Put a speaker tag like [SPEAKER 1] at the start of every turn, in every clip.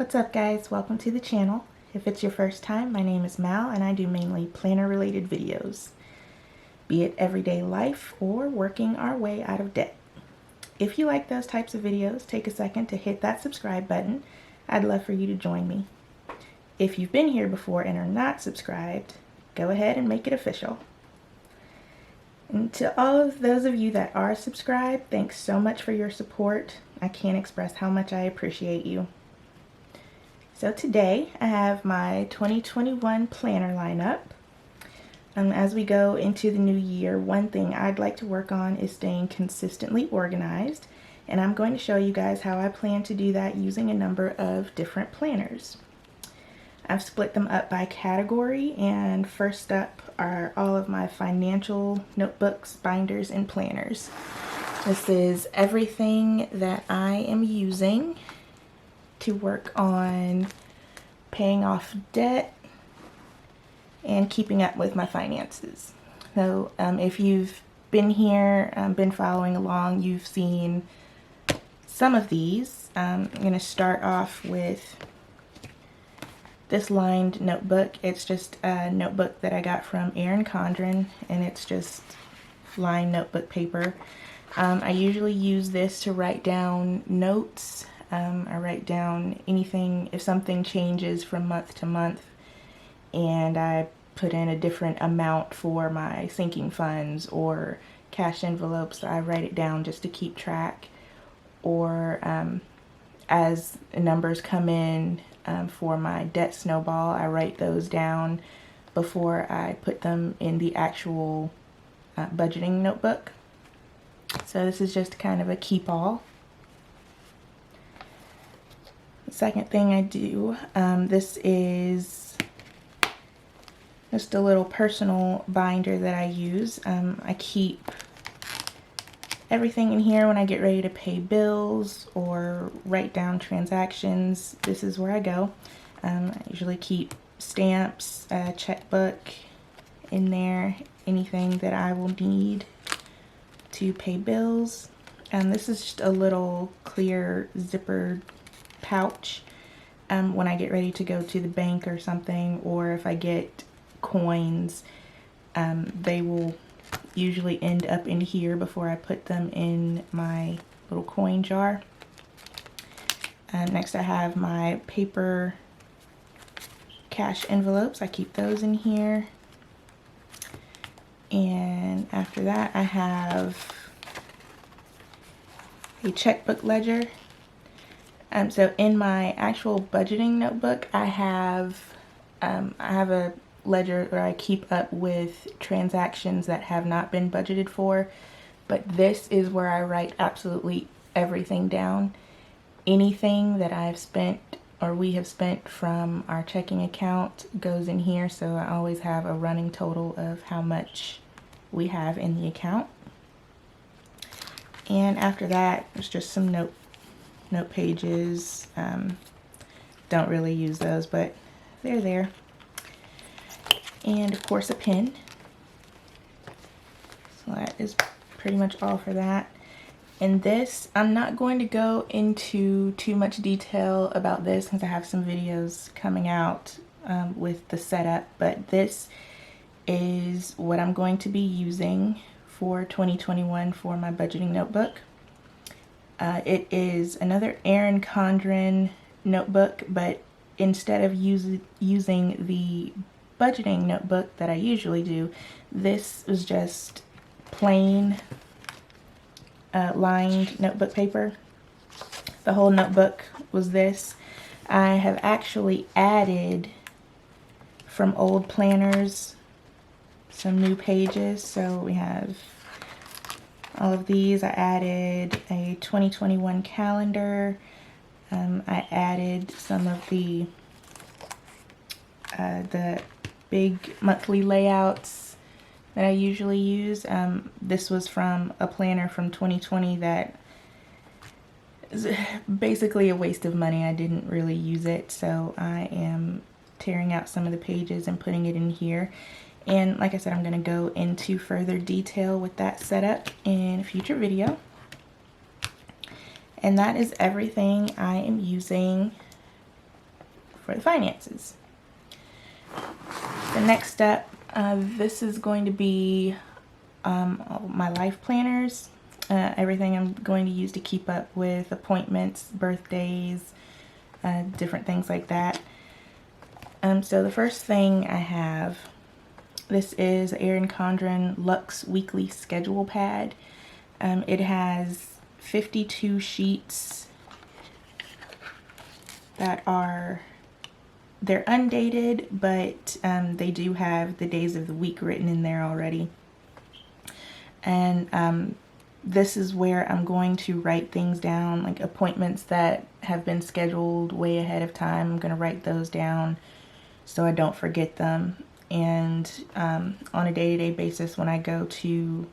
[SPEAKER 1] What's up guys, welcome to the channel. If it's your first time, my name is Mal and I do mainly planner related videos, be it everyday life or working our way out of debt. If you like those types of videos, take a second to hit that subscribe button. I'd love for you to join me. If you've been here before and are not subscribed, go ahead and make it official. And to all of those of you that are subscribed, thanks so much for your support. I can't express how much I appreciate you. So today I have my 2021 planner lineup. As we go into the new year, one thing I'd like to work on is staying consistently organized, and I'm going to show you guys how I plan to do that using a number of different planners. I've split them up by category, and first up are all of my financial notebooks, binders, and planners. This is everything that I am using to work on paying off debt and keeping up with my finances. So if you've been here, been following along, you've seen some of these. I'm going to start off with this lined notebook. It's just a notebook that I got from Erin Condren, and it's just lined notebook paper. I usually use this to write down notes. I write down anything, if something changes from month to month, and I put in a different amount for my sinking funds or cash envelopes. I write it down just to keep track, or as numbers come in for my debt snowball, I write those down before I put them in the actual budgeting notebook. So this is just kind of a keep all. The second thing I do, this is just a little personal binder that I use. I keep everything in here when I get ready to pay bills or write down transactions. This is where I go. I usually keep stamps, a checkbook in there, anything that I will need to pay bills. And this is just a little clear zippered pouch when I get ready to go to the bank or something, or if I get coins, they will usually end up in here before I put them in my little coin jar. Next I have my paper cash envelopes. I keep those in here. And after that I have a checkbook ledger. So in my actual budgeting notebook, I have a ledger where I keep up with transactions that have not been budgeted for, but this is where I write absolutely everything down. Anything that I've spent or we have spent from our checking account goes in here, so I always have a running total of how much we have in the account. And after that, there's just some note pages. Don't really use those, but they're there. And of course a pen. So that is pretty much all for that. And this, I'm not going to go into too much detail about this since I have some videos coming out with the setup, but this is what I'm going to be using for 2021 for my budgeting notebook. It is another Erin Condren notebook, but instead of using the budgeting notebook that I usually do, this was just plain lined notebook paper. The whole notebook was this. I have actually added from old planners some new pages. So we have all of these. I added a 2021 calendar. I added some of the big monthly layouts that I usually use. This was from a planner from 2020 that is basically a waste of money. I didn't really use it, so I am tearing out some of the pages and putting it in here. And like I said, I'm going to go into further detail with that setup in a future video. And that is everything I am using for the finances. The next step, this is going to be my life planners, everything I'm going to use to keep up with appointments, birthdays, different things like that. So the first thing I have, this is Erin Condren Luxe Weekly Schedule Pad. It has 52 sheets that they're undated, but they do have the days of the week written in there already. And this is where I'm going to write things down, like appointments that have been scheduled way ahead of time. I'm going to write those down so I don't forget them. And on a day-to-day basis, when I go to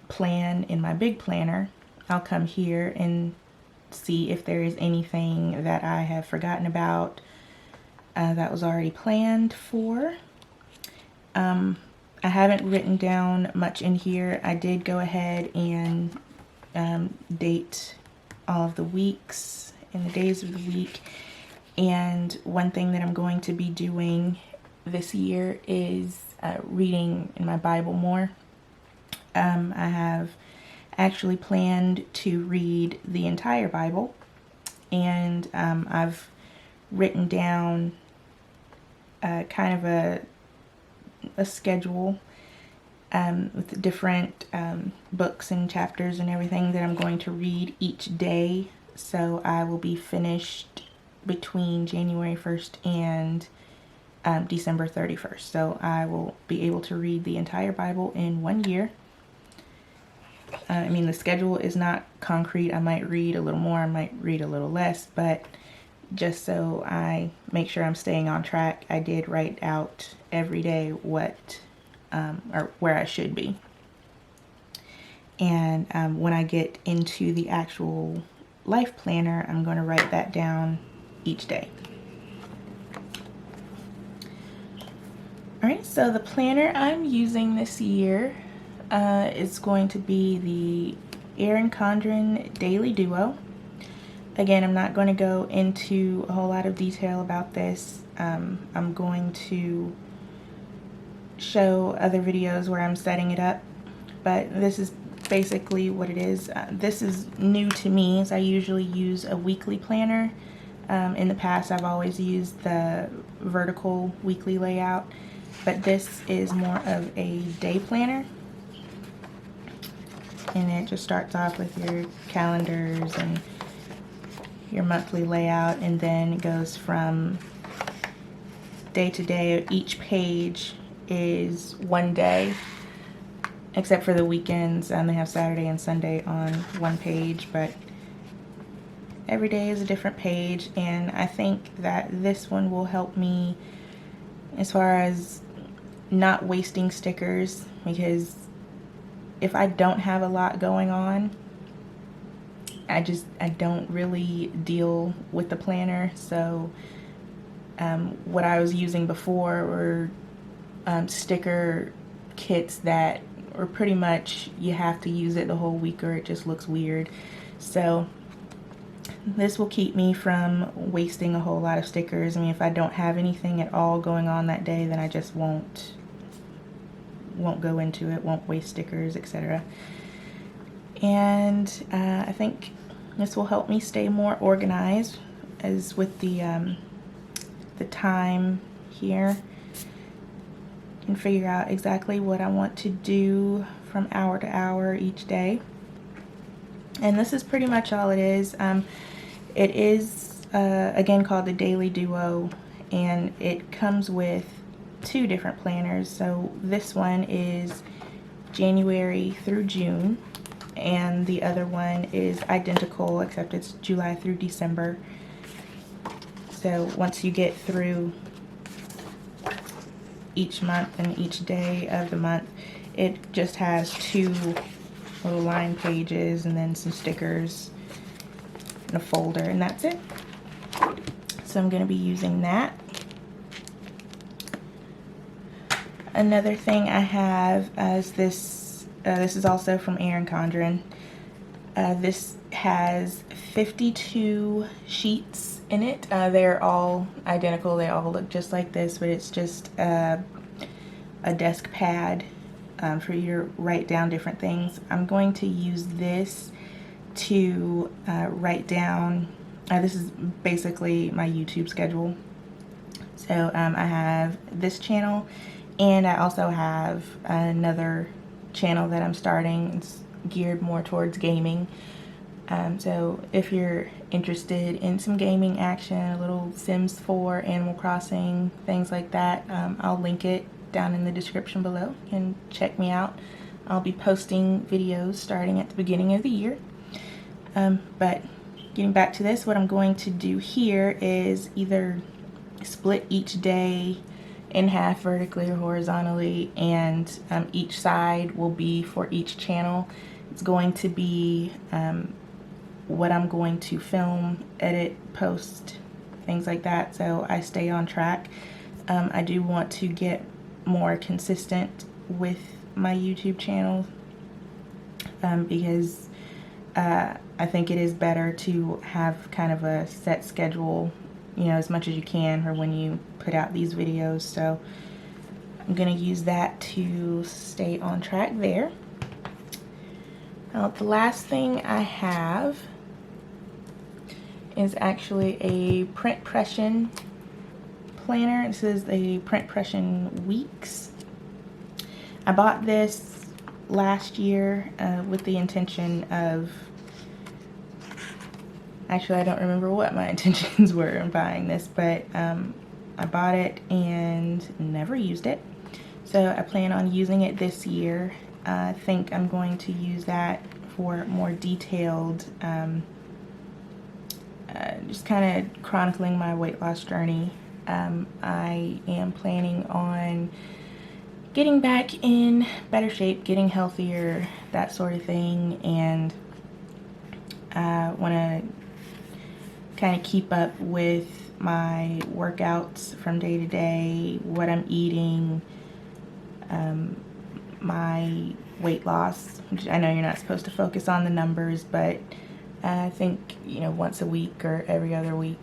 [SPEAKER 1] plan in my big planner, I'll come here and see if there is anything that I have forgotten about that was already planned for. I haven't written down much in here. I did go ahead and date all of the weeks and the days of the week. And one thing that I'm going to be doing this year is reading in my Bible more. I have actually planned to read the entire Bible, and I've written down kind of a schedule with different books and chapters and everything that I'm going to read each day. So I will be finished between January 1st and December 31st. So I will be able to read the entire Bible in 1 year. I mean, the schedule is not concrete. I might read a little more, I might read a little less, but just so I make sure I'm staying on track, I did write out every day what or where I should be. And when I get into the actual life planner, I'm going to write that down each day. Alright, so the planner I'm using this year is going to be the Erin Condren Daily Duo. Again, I'm not going to go into a whole lot of detail about this. I'm going to show other videos where I'm setting it up, but this is basically what it is. This is new to me, as I usually use a weekly planner. In the past, I've always used the vertical weekly layout, but this is more of a day planner. And it just starts off with your calendars and your monthly layout, and then it goes from day to day. Each page is one day, except for the weekends. They have Saturday and Sunday on one page, but every day is a different page. And I think that this one will help me as far as not wasting stickers, because if I don't have a lot going on, I don't really deal with the planner. So what I was using before were sticker kits that were pretty much, you have to use it the whole week or it just looks weird. So this will keep me from wasting a whole lot of stickers. I mean, if I don't have anything at all going on that day, then I just won't go into it, won't waste stickers, etc. And I think this will help me stay more organized, as with the time here. I can figure out exactly what I want to do from hour to hour each day. And this is pretty much all it is. It is again called the Daily Duo, and it comes with 2 different planners. So this one is January through June, and the other one is identical, except it's July through December. So once you get through each month and each day of the month, it just has 2 little line pages and then some stickers and a folder, and that's it. So I'm going to be using that. Another thing I have is this is also from Erin Condren. This has 52 sheets in it. They're all identical. They all look just like this, but it's just a desk pad for you to write down different things. I'm going to use this to write down, this is basically my YouTube schedule. So I have this channel, and I also have another channel that I'm starting. It's geared more towards gaming. So if you're interested in some gaming action, a little Sims 4, Animal Crossing, things like that, I'll link it down in the description below. You can check me out. I'll be posting videos starting at the beginning of the year. But getting back to this, what I'm going to do here is either split each day in half vertically or horizontally, and each side will be for each channel. It's going to be what I'm going to film, edit, post, things like that, so I stay on track. I do want to get more consistent with my YouTube channel because I think it is better to have kind of a set schedule, you know, as much as you can for when you put out these videos. So I'm going to use that to stay on track there. Now, the last thing I have is actually a print pression planner. This is a print pression weeks. I bought this last year with the intention of, actually I don't remember what my intentions were in buying this, but I bought it and never used it. So I plan on using it this year. I think I'm going to use that for more detailed, just kind of chronicling my weight loss journey. I am planning on getting back in better shape, getting healthier, that sort of thing, and I want to kind of keep up with my workouts from day to day, what I'm eating, my weight loss, which I know you're not supposed to focus on the numbers, but I think, you know, once a week or every other week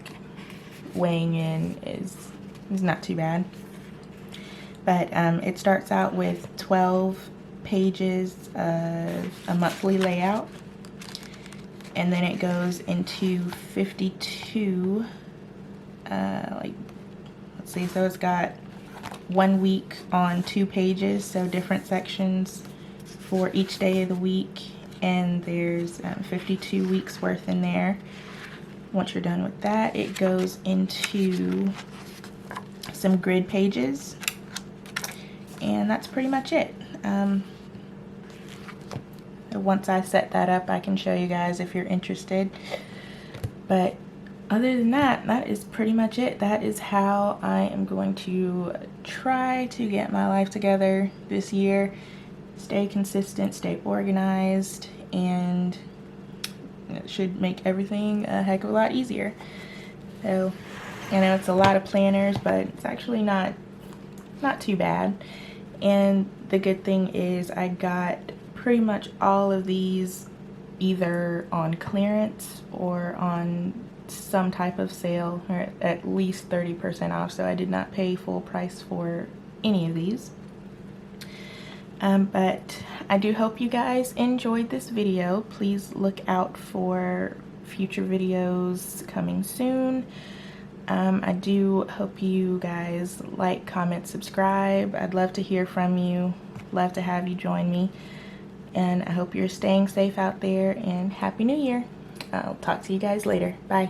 [SPEAKER 1] weighing in is not too bad. But it starts out with 12 pages of a monthly layout, and then it goes into 52, let's see, so it's got 1 week on 2 pages, so different sections for each day of the week, and there's 52 weeks worth in there. Once you're done with that, it goes into some grid pages, and that's pretty much it. Once I set that up, I can show you guys if you're interested, but other than that, that is pretty much it. That is how I am going to try to get my life together this year. Stay consistent, stay organized, and it should make everything a heck of a lot easier. So, I know it's a lot of planners, but it's actually not too bad. And the good thing is I got pretty much all of these either on clearance or on some type of sale, or at least 30% off, so I did not pay full price for any of these. But I do hope you guys enjoyed this video. Please look out for future videos coming soon. I do hope you guys like, comment, subscribe. I'd love to hear from you. Love to have you join me. And I hope you're staying safe out there, and Happy New Year. I'll talk to you guys later. Bye.